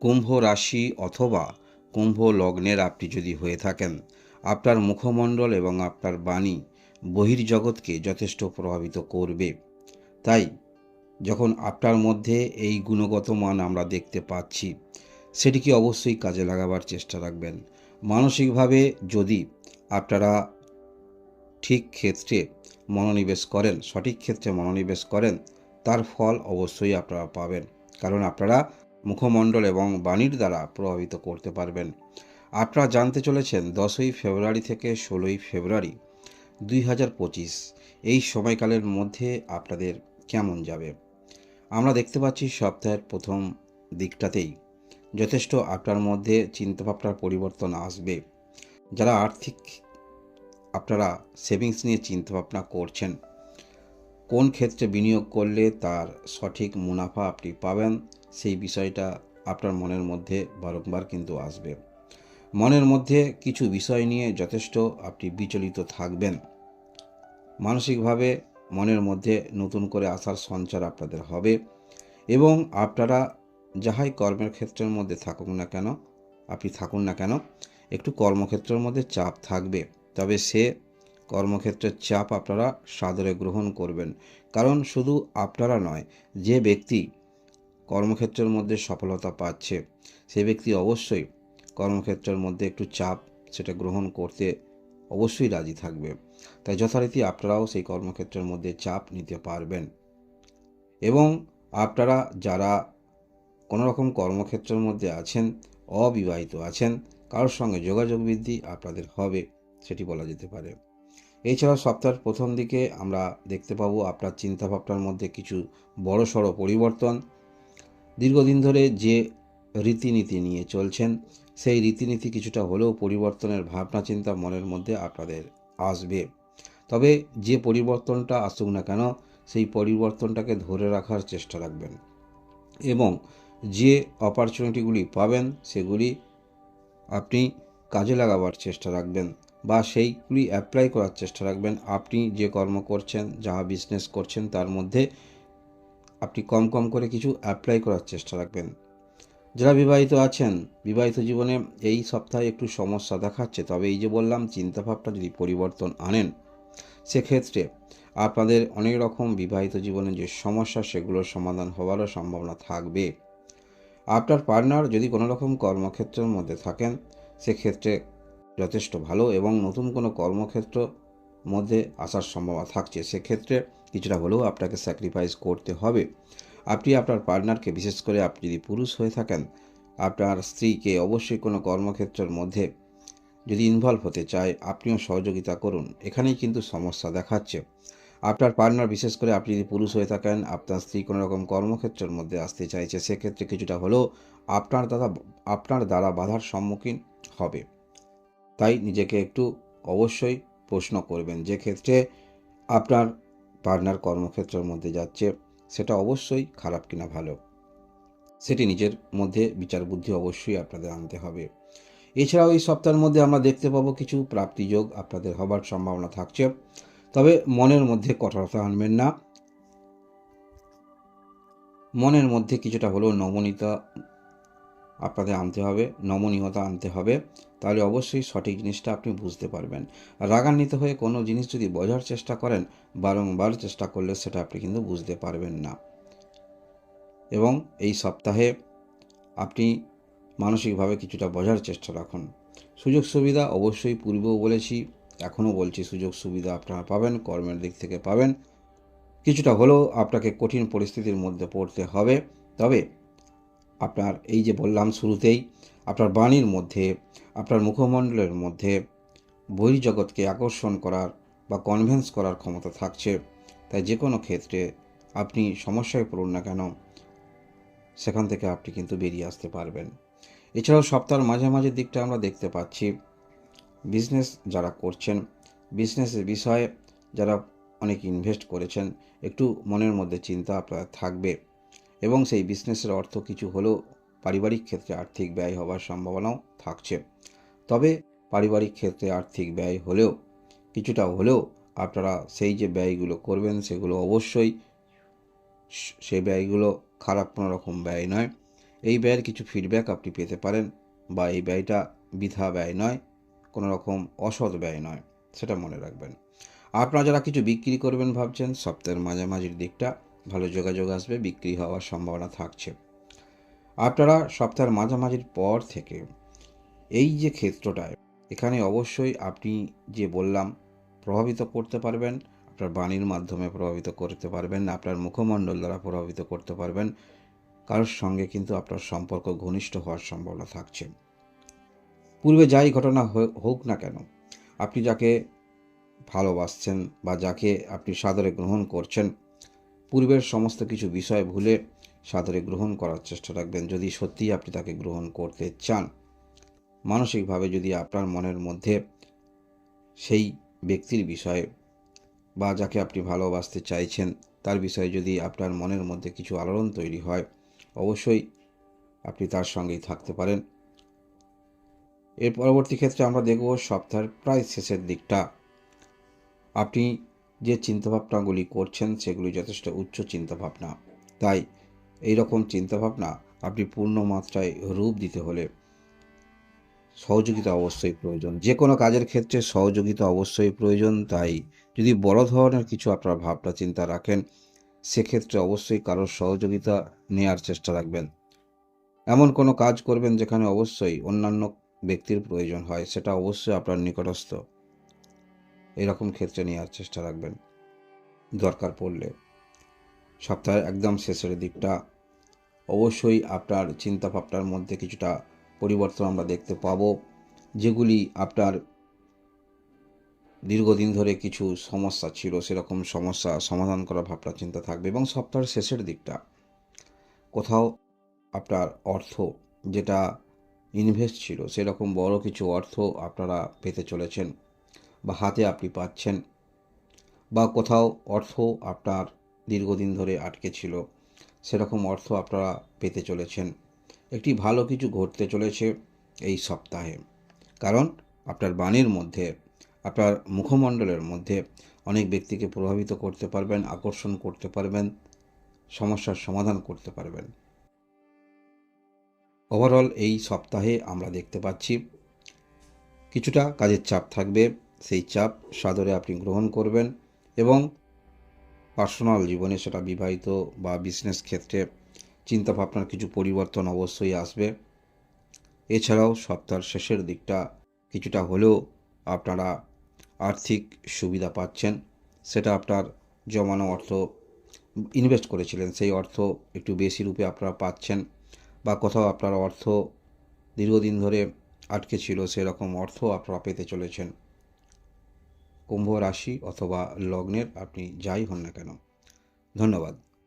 কুম্ভ রাশি অথবা কুম্ভ লগ্নের আপনি যদি হয়ে থাকেন, আপনার মুখমণ্ডল এবং আপনার বাণী বহির্জগৎকে যথেষ্ট প্রভাবিত করবে। তাই যখন আপনার মধ্যে এই গুণগত মান আমরা দেখতে পাচ্ছি, সেটিকে অবশ্যই কাজে লাগাবার চেষ্টা রাখবেন। মানসিকভাবে যদি আপনারা ঠিক ক্ষেত্রে মনোনিবেশ করেন, সঠিক ক্ষেত্রে মনোনিবেশ করেন, তার ফল অবশ্যই আপনারা পাবেন। কারণ আপনারা মুখমণ্ডল এবং বাণীর দ্বারা প্রভাবিত করতে পারবেন। আপনারা জানতে চলেছেন 10ই ফেব্রুয়ারি থেকে 16ই ফেব্রুয়ারি 2025 এই সময়কালের মধ্যে আপনাদের কেমন যাবে। আমরা দেখতে পাচ্ছি সপ্তাহের প্রথম দিকটাতেই যথেষ্ট আপনার মধ্যে চিন্তাভাবনার পরিবর্তন আসবে। যারা আর্থিক আপনারা সেভিংস নিয়ে চিন্তাভাবনা করছেন, কোন ক্ষেত্রে বিনিয়োগ করলে তার সঠিক মুনাফা আপনি পাবেন, সেই বিষয়টা আপনার মনের মধ্যে বারংবার কিন্তু আসবে। মনের মধ্যে কিছু বিষয় নিয়ে যথেষ্ট আপনি বিচলিত থাকবেন। মানসিকভাবে মনের মধ্যে নতুন করে আশার সঞ্চার আপনাদের হবে এবং আপনারা যাহাই কর্মের ক্ষেত্রের মধ্যে থাকুন না কেন একটু কর্মক্ষেত্রের মধ্যে চাপ থাকবে। তবে সে কর্মক্ষেত্রের চাপ আপনারা সাদরে গ্রহণ করবেন। কারণ শুধু আপনারা নয়, যে ব্যক্তি কর্মক্ষেত্রের মধ্যে সফলতা পাচ্ছে সে ব্যক্তি অবশ্যই কর্মক্ষেত্রের মধ্যে একটু চাপ সেটা গ্রহণ করতে অবশ্যই রাজি থাকবে। তাই যথারীতি আপনারাও সেই কর্মক্ষেত্রের মধ্যে চাপ নিতে পারবেন। এবং আপনারা যারা কোনো রকম কর্মক্ষেত্রের মধ্যে আছেন, অবিবাহিত আছেন, কারোর সঙ্গে যোগাযোগ বৃদ্ধি আপনাদের হবে, সেটি বলা যেতে পারে। এছাড়াও সপ্তাহের প্রথম দিকে আমরা দেখতে পাবো আপনার চিন্তাভাবনার মধ্যে কিছু বড়সড় পরিবর্তন। দীর্ঘদিন ধরে যে রীতিনীতি নিয়ে চলছেন, সেই রীতিনীতি কিছুটা হলেও পরিবর্তনের ভাবনা চিন্তা মনের মধ্যে আপনাদের আসবে। তবে যে পরিবর্তনটা আসুক না কেন, সেই পরিবর্তনটাকে ধরে রাখার চেষ্টা রাখবেন এবং যে অপরচুনিটিগুলি পাবেন সেগুলি আপনি কাজে লাগাবার চেষ্টা রাখবেন বা সেইগুলি অ্যাপ্লাই করার চেষ্টা রাখবেন। আপনি যে কর্ম করছেন, যাহা বিজনেস করছেন, তার মধ্যে আপনি কম কম করে কিছু অ্যাপ্লাই করার চেষ্টা রাখবেন। যারা বিবাহিত আছেন, বিবাহিত জীবনে এই সপ্তাহে একটু সমস্যা দেখাচ্ছে। তবে এই যে বললাম, চিন্তাভাবনা যদি পরিবর্তন আনেন, সেক্ষেত্রে আপনাদের অনেক রকম বিবাহিত জীবনে যে সমস্যা, সেগুলোর সমাধান হওয়ারও সম্ভাবনা থাকবে। আপনার পার্টনার যদি কোনো রকম কর্মক্ষেত্রের মধ্যে থাকেন, সেক্ষেত্রে যথেষ্ট ভালো এবং নতুন কোনো কর্মক্ষেত্র মধ্যে আসার সম্ভাবনা থাকছে। সেক্ষেত্রে কিছুটা হলেও আপনাকে স্যাক্রিফাইস করতে হবে। আপনি আপনার পার্টনারকে, বিশেষ করে আপনি যদি পুরুষ হয়ে থাকেন, আপনার স্ত্রীকে অবশ্যই কোনো কর্মক্ষেত্রের মধ্যে যদি ইনভলভ হতে চায়, আপনিও সহযোগিতা করুন। এখানেই কিন্তু সমস্যা দেখাচ্ছে। আপনার পার্টনার, বিশেষ করে আপনি যদি পুরুষ হয়ে থাকেন, আপনার স্ত্রী কোনো রকম কর্মক্ষেত্রের মধ্যে আসতে চাইছে, সেক্ষেত্রে কিছুটা হলেও আপনার দ্বারা বাধার সম্মুখীন হবে। তাই নিজেকে একটু অবশ্যই প্রশ্ন করবেন, যে ক্ষেত্রে আপনার পার্টনার কর্মক্ষেত্রের মধ্যে যাচ্ছে সেটা অবশ্যই খারাপ কিনা ভালো, সেটি নিজের মধ্যে বিচার বুদ্ধি অবশ্যই আপনাদের আনতে হবে। এছাড়াও এই সপ্তাহের মধ্যে আমরা দেখতে পাবো কিছু প্রাপ্তিযোগ আপনাদের হবার সম্ভাবনা থাকছে। তবে মনের মধ্যে কঠোরতা আনবেন না। মনের মধ্যে কিছুটা হলেও নমনীয়তা আপনাদের আনতে হবে, নমনীয়তা আনতে হবে। তাহলে অবশ্যই সঠিক জিনিসটা আপনি বুঝতে পারবেন। রাগান্বিত হয়ে কোনো জিনিস যদি বোঝার চেষ্টা করেন, বারংবার চেষ্টা করলে সেটা আপনি কিন্তু বুঝতে পারবেন না। এবং এই সপ্তাহে আপনি মানসিকভাবে কিছুটা বোঝার চেষ্টা রাখুন। সুযোগ সুবিধা অবশ্যই পূর্বেও বলেছি, এখনও বলছি, সুযোগ সুবিধা আপনারা পাবেন, কর্মের দিক থেকে পাবেন। কিছুটা হলেও আপনাকে কঠিন পরিস্থিতির মধ্যে পড়তে হবে। তবে আপনার এই যে বললাম শুরুতেই, আপনার বাণীর মধ্যে, আপনার মুখমণ্ডলের মধ্যে বহির্জগৎকে আকর্ষণ করার বা কনভিন্স করার ক্ষমতা থাকছে। তাই যে কোনো ক্ষেত্রে আপনি সমস্যায় পড়ুন না কেন, সেখান থেকে আপনি কিন্তু বেরিয়ে আসতে পারবেন। এছাড়াও সপ্তাহের মাঝামাঝি দিকটা আমরা দেখতে পাচ্ছি বিজনেস যারা করছেন, বিজনেসের বিষয়ে যারা অনেক ইনভেস্ট করেছেন, একটু মনের মধ্যে চিন্তা আপনার থাকবে এবং সেই বিজনেসের অর্থ কিছু হলেও পারিবারিক ক্ষেত্রে আর্থিক ব্যয় হওয়ার সম্ভাবনাও থাকছে। তবে পারিবারিক ক্ষেত্রে আর্থিক ব্যয় হলেও কিছুটা হলেও আপনারা সেই যে ব্যয়গুলো করবেন, সেগুলো অবশ্যই সেই ব্যয়গুলো খারাপ কোনো রকম ব্যয় নয়। এই ব্যয়ের কিছু ফিডব্যাক আপনি পেতে পারেন, বা এই ব্যয়টা বৃথা ব্যয় নয়, কোনো রকম অসৎ ব্যয় নয়, সেটা মনে রাখবেন। আপনারা যারা কিছু বিক্রি করবেন ভাবছেন, সপ্তাহের মাঝামাঝির দিকটা ভালো যোগাযোগ আসবে, বিক্রি হওয়ার সম্ভাবনা থাকছে। আপনারা সপ্তাহের মাঝামাঝির পর থেকে এই যে ক্ষেত্রটায়, এখানে অবশ্যই আপনি যে বললাম প্রভাবিত করতে পারবেন, আপনার বাণীর মাধ্যমে প্রভাবিত করতে পারবেন, আপনার মুখমণ্ডল দ্বারা প্রভাবিত করতে পারবেন। কারোর সঙ্গে কিন্তু আপনার সম্পর্ক ঘনিষ্ঠ হওয়ার সম্ভাবনা থাকছে। পূর্বে যাই ঘটনা হোক না কেন, আপনি যাকে ভালোবাসছেন বা যাকে আপনি সাদরে গ্রহণ করছেন, পূর্বের সমস্ত কিছু বিষয় ভুলে সাদরে গ্রহণ করার চেষ্টা রাখবেন। যদি সত্যিই আপনি তাকে গ্রহণ করতে চান, মানসিকভাবে যদি আপনার মনের মধ্যে সেই ব্যক্তির বিষয়ে বা যাকে আপনি ভালোবাসতে চাইছেন তার বিষয়ে যদি আপনার মনের মধ্যে কিছু আলোড়ন তৈরি হয়, অবশ্যই আপনি তার সঙ্গেই থাকতে পারেন। এর পরবর্তী ক্ষেত্রে আমরা দেখব সপ্তাহের প্রায় শেষের দিকটা। আপনি যে চিন্তাভাবনাগুলি করছেন সেগুলি যথেষ্ট উচ্চ চিন্তাভাবনা, তাই এই রকম চিন্তাভাবনা আপনি পূর্ণ মাত্রায় রূপ দিতে হলে সহযোগিতা অবশ্যই প্রয়োজন। যে কোনো কাজের ক্ষেত্রে সহযোগিতা অবশ্যই প্রয়োজন। তাই যদি বড় ধরনের কিছু আপনার ভাবনা চিন্তা রাখেন, সেক্ষেত্রে অবশ্যই কারোর সহযোগিতা নেওয়ার চেষ্টা রাখবেন। এমন কোনো কাজ করবেন যেখানে অবশ্যই অন্যান্য ব্যক্তির প্রয়োজন হয়, সেটা অবশ্যই আপনার নিকটস্থ এরকম ক্ষেত্রে নেওয়ার চেষ্টা রাখবেন। দরকার পড়লে সপ্তাহের একদম শেষের দিকটা অবশ্যই আপনার চিন্তাভাবনার মধ্যে কিছুটা পরিবর্তন আমরা দেখতে পাবো, যেগুলি আপনার দীর্ঘদিন ধরে কিছু সমস্যা ছিল, সেরকম সমস্যা সমাধান করার ভাবনা চিন্তা থাকবে। এবং সপ্তাহের শেষের দিকটা কোথাও আপনার অর্থ যেটা ইনভেস্ট ছিল, সেরকম বড় কিছু অর্থ আপনারা পেতে চলেছেন বা হাতে আপনি পাচ্ছেন, বা কোথাও অর্থ আপনার দীর্ঘদিন ধরে আটকে ছিল, সেরকম অর্থ আপনারা পেতে চলেছেন। একটি ভালো কিছু ঘটতে চলেছে এই সপ্তাহে, কারণ আপনার বাণীর মধ্যে, আপনার মুখমণ্ডলের মধ্যে অনেক ব্যক্তিকে প্রভাবিত করতে পারবেন, আকর্ষণ করতে পারবেন, সমস্যার সমাধান করতে পারবেন। ওভারঅল এই সপ্তাহে আমরা দেখতে পাচ্ছি কিছুটা কাজের চাপ থাকবে, সেই চাপ সাদরে আপনি গ্রহণ করবেন, এবং পার্সোনাল জীবনে, সেটা বিবাহিত বা বিজনেস ক্ষেত্রে চিন্তাভাবনার কিছু পরিবর্তন অবশ্যই আসবে। এছাড়াও সপ্তাহের শেষের দিকটা কিছুটা হলেও আপনারা আর্থিক সুবিধা পাচ্ছেন, সেটা আপনার জমানো অর্থ ইনভেস্ট করেছিলেন, সেই অর্থ একটু বেশি রূপে আপনারা পাচ্ছেন, বা কোথাও আপনার অর্থ দীর্ঘদিন ধরে আটকে ছিল, সেরকম অর্থ আপনারা পেতে চলেছেন। কুম্ভ রাশি অথবা লগ্নের আপনি যাই হন না কেন। ধন্যবাদ।